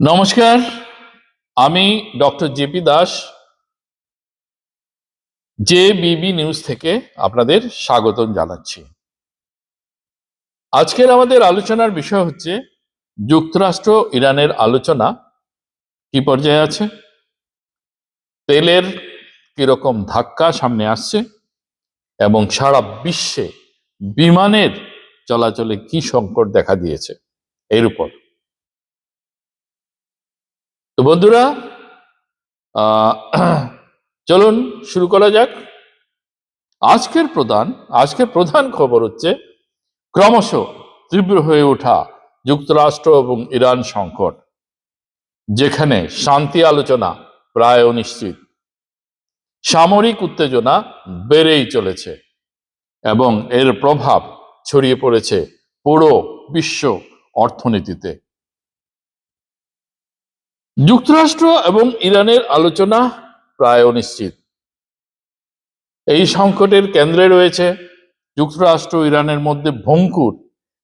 নমস্কার, আমি doctor JP Das, জেবিবি news থেকে আপনাদের স্বাগতম জানাচ্ছি। আজকের আমাদের আলোচনার বিষয় হচ্ছে যুক্তরাষ্ট্র ইরানের আলোচনা কি পর্যায়ে আছে, তেলের কিরকম ধাক্কা সামনে আসছে এবং সারা বিশ্বে বিমানের চলাচলে কি সংকট দেখা দিয়েছে এর উপর। তো বন্ধুরা, চলুন শুরু করা যাক। আজকের প্রধান খবর হচ্ছে ক্রমশ তীব্র হয়ে ওঠা যুক্তরাষ্ট্র এবং ইরান সংকট, যেখানে শান্তি আলোচনা প্রায় অনিশ্চিত, সামরিক উত্তেজনা বেড়েই চলেছে এবং এর প্রভাব ছড়িয়ে পড়েছে পুরো বিশ্ব অর্থনীতিতে। যুক্তরাষ্ট্র এবং ইরানের আলোচনা প্রায় অনিশ্চিত। এই সংকটের কেন্দ্রে রয়েছে যুক্তরাষ্ট্র ইরানের মধ্যে ভঙ্গুর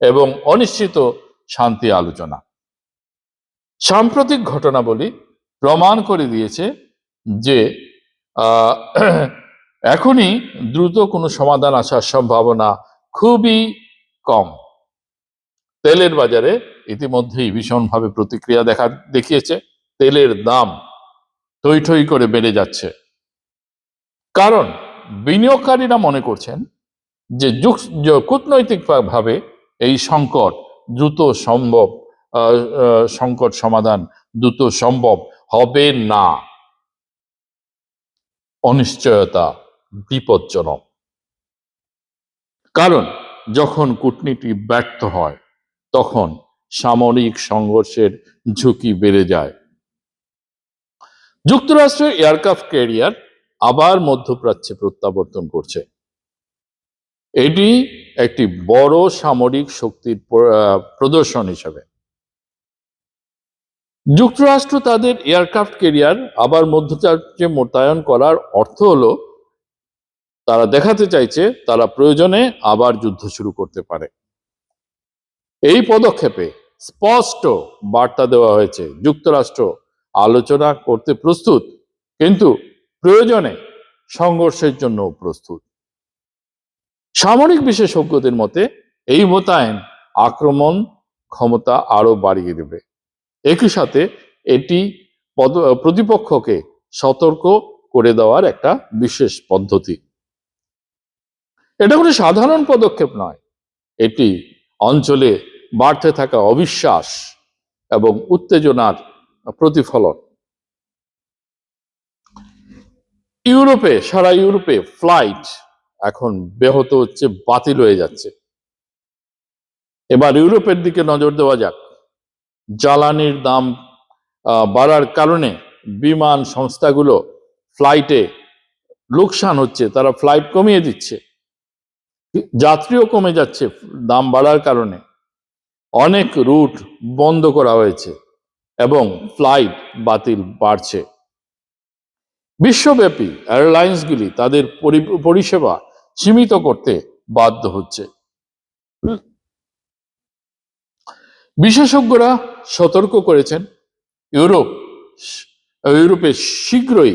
এবং অনিশ্চিত শান্তি আলোচনা। সাম্প্রতিক ঘটনাবলী প্রমাণ করে দিয়েছে যে এখনই দ্রুত কোনো সমাধান আসার সম্ভাবনা খুবই কম। তেলের বাজারে ইতিমধ্যেই ভীষণভাবে প্রতিক্রিয়া দেখিয়েছে। তেলের দাম থই থই করে বেড়ে যাচ্ছে, কারণ বিনিয়োগকারীরা মনে করছেন যে কূটনৈতিকভাবে এই সংকট সমাধান দ্রুত সম্ভব হবে না। অনিশ্চয়তা বিপজ্জনক, কারণ যখন কূটনীতি ব্যর্থ হয় তখন সামরিক সংঘর্ষের ঝুঁকি বেড়ে যায়। যুক্তরাষ্ট্রের এয়ারক্রাফট ক্যারিয়ার আবার মধ্যপ্রাচ্যে প্রত্যাবর্তন করছে। এটি একটি বড় সামরিক শক্তির প্রদর্শন হিসাবে। যুক্তরাষ্ট্র তাদের এয়ারক্রাফট ক্যারিয়ার আবার মধ্যপ্রাচ্যে মোতায়েন করার অর্থ হলো তারা দেখাতে চাইছে তারা প্রয়োজনে আবার যুদ্ধ শুরু করতে পারে। এই পদক্ষেপে স্পষ্ট বার্তা দেওয়া হয়েছে যুক্তরাষ্ট্র আলোচনা করতে প্রস্তুত, কিন্তু প্রয়োজনে সংঘর্ষের জন্য প্রস্তুত। সামরিক বিশেষজ্ঞদের মতে এই মোতায়েন আক্রমণ ক্ষমতা আরো বাড়িয়ে দেবে। একই সাথে এটি প্রতিপক্ষকে সতর্ক করে দেওয়ার একটা বিশেষ পদ্ধতি। এটা কোনো সাধারণ পদক্ষেপ নয়, এটি অঞ্চলে বাড়তে থাকা অবিশ্বাস এবং উত্তেজনার প্রতিফলন। সারা ইউরোপে ফ্লাইট এখন ব্যাহত হচ্ছে, বাতিল হয়ে যাচ্ছে। এবার ইউরোপের দিকে নজর দেওয়া যাক। জ্বালানির দাম বাড়ার কারণে বিমান সংস্থাগুলো ফ্লাইটে লোকসান হচ্ছে, তারা ফ্লাইট কমিয়ে দিচ্ছে, যাত্রীও কমে যাচ্ছে। দাম বাড়ার কারণে অনেক রুট বন্ধ করা হয়েছে এবং ফ্লাইট বাতিল বাড়ছে। বিশ্বব্যাপী এয়ারলাইন্সগুলি তাদের পরিষেবা সীমিত করতে বাধ্য হচ্ছে। বিশেষজ্ঞরা সতর্ক করেছেন ইউরোপে শীঘ্রই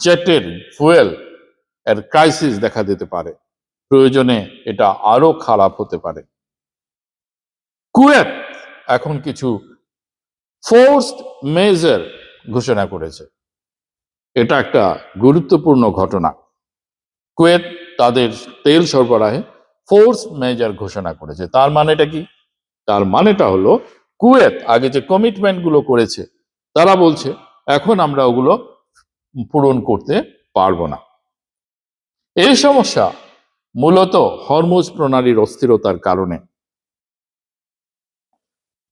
জেটের ফুয়েল এর ক্রাইসিস দেখা দিতে পারে। প্রয়োজনে এটা আরো খারাপ হতে পারে। কুয়েত এখন কিছু ফোর্সড মেজার ঘোষণা করেছে। এটা একটা গুরুত্বপূর্ণ ঘটনা। কুয়েত তাদের তেল সরবরাহে ফোর্স মেজার ঘোষণা করেছে। তার মানেটা কি? তার মানেটা হলো কুয়েত আগে যে কমিটমেন্ট গুলো করেছে, তারা বলছে এখন আমরা ওগুলো পূরণ করতে পারবো না। এই সমস্যা মূলত হরমুজ প্রণালীর অস্থিরতার কারণে।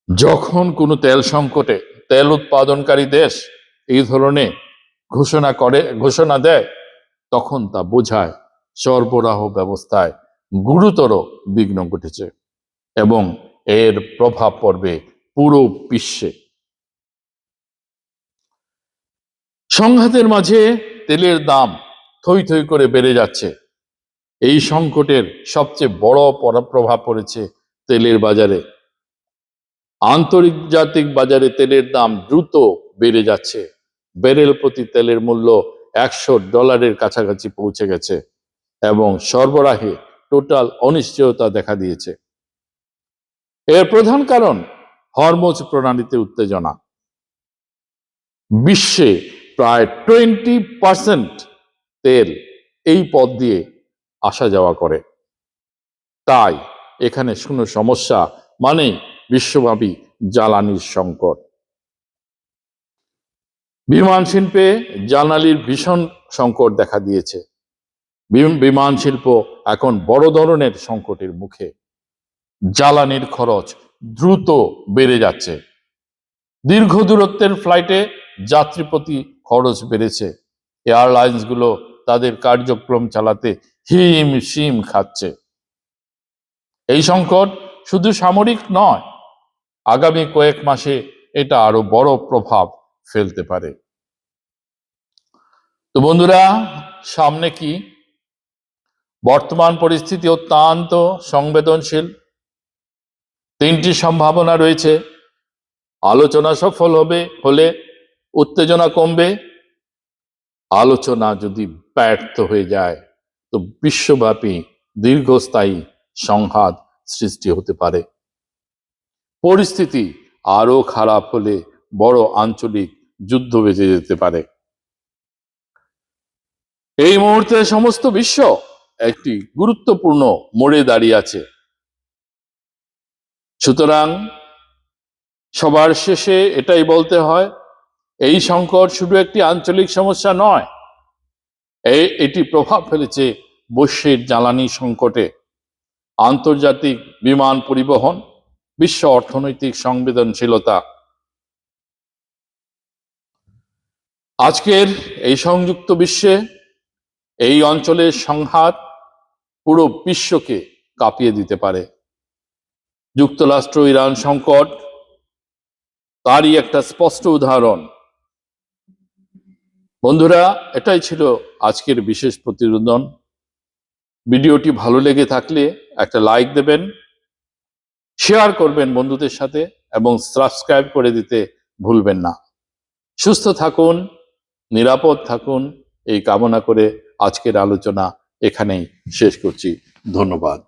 যখন কোনো তেল সংকটে তেল উৎপাদনকারী দেশ এই ধরনের ঘোষণা দেয়, তখন তা বোঝায় সরবরাহ ব্যবস্থায় গুরুতর বিঘ্ন ঘটেছে এবং এর প্রভাব পড়বে পুরো বিশ্বে। সংঘাতের মাঝে তেলের দাম থই থই করে বেড়ে যাচ্ছে। এই সংকটের সবচেয়ে বড় প্রভাব পড়েছে তেলের বাজারে। আন্তর্জাতিক বাজারে তেলের দাম দ্রুত বেড়ে যাচ্ছে। ব্যারেল প্রতি তেলের মূল্য $100 কাছাকাছি পৌঁছে গেছে এবং সরবরাহে টোটাল অনিশ্চয়তা দেখা দিয়েছে। এর প্রধান কারণ হরমুজ প্রণালীতে উত্তেজনা। বিশ্বে প্রায় 20% তেল এই পথ দিয়ে আসা যাওয়া করে। তাই এখানে কোনো সমস্যা মানে বিশ্বব্যাপী জ্বালানির সংকট। বিমান শিল্পে জ্বালানির ভীষণ সংকট দেখা দিয়েছে। বিমান শিল্প এখন বড় ধরনের সংকটের মুখে। জ্বালানির খরচ দ্রুত বেড়ে যাচ্ছে। দীর্ঘ দূরত্বের ফ্লাইটে যাত্রী প্রতি খরচ বেড়েছে। এয়ারলাইন্সগুলো তাদের কার্যক্রম চালাতে হিমশিম খাচ্ছে। এই সংকট শুধু সামরিক নয়, আগামী কয়েক মাসে এটা আরো বড় প্রভাব ফেলতে পারে। তো বন্ধুরা, সামনে কি? বর্তমান পরিস্থিতি অত্যন্ত সংবেদনশীল। 3টি সম্ভাবনা রয়েছে। আলোচনা সফল হলে উত্তেজনা কমবে। আলোচনা যদি ব্যর্থ হয়ে যায় তো বিশ্বব্যাপী দীর্ঘস্থায়ী সংঘাত সৃষ্টি হতে পারে। পরিস্থিতি আরো খারাপ হলে বড় আঞ্চলিক যুদ্ধ বেজে যেতে পারে। এই মুহূর্তে সমস্ত বিশ্ব একটি গুরুত্বপূর্ণ মোড়ে দাঁড়িয়ে আছে। সুতরাং সবার শেষে এটাই বলতে হয়, এই সংকট শুধু একটি আঞ্চলিক সমস্যা নয়, এটি প্রভাব ফেলেছে বৈশ্বিক জ্বালানি সংকটে, আন্তর্জাতিক বিমান পরিবহন, বিশ্ব অর্থনৈতিক সংবেদনশীলতা। আজকের এই সংযুক্ত বিশ্বে এই অঞ্চলের সংঘাত পুরো বিশ্বকে কাঁপিয়ে দিতে পারে। যুক্তরাষ্ট্র ইরান সংকট তারই একটা স্পষ্ট উদাহরণ। বন্ধুরা, এটাই ছিল আজকের বিশেষ প্রতিবেদন। ভিডিওটি ভালো লেগে থাকলে একটা লাইক দেবেন, শেয়ার করবেন বন্ধুদের সাথে এবং সাবস্ক্রাইব করে দিতে ভুলবেন না। সুস্থ থাকুন, নিরাপদ থাকুন এই কামনা করে আজকের আলোচনা এখানেই শেষ করছি। ধন্যবাদ।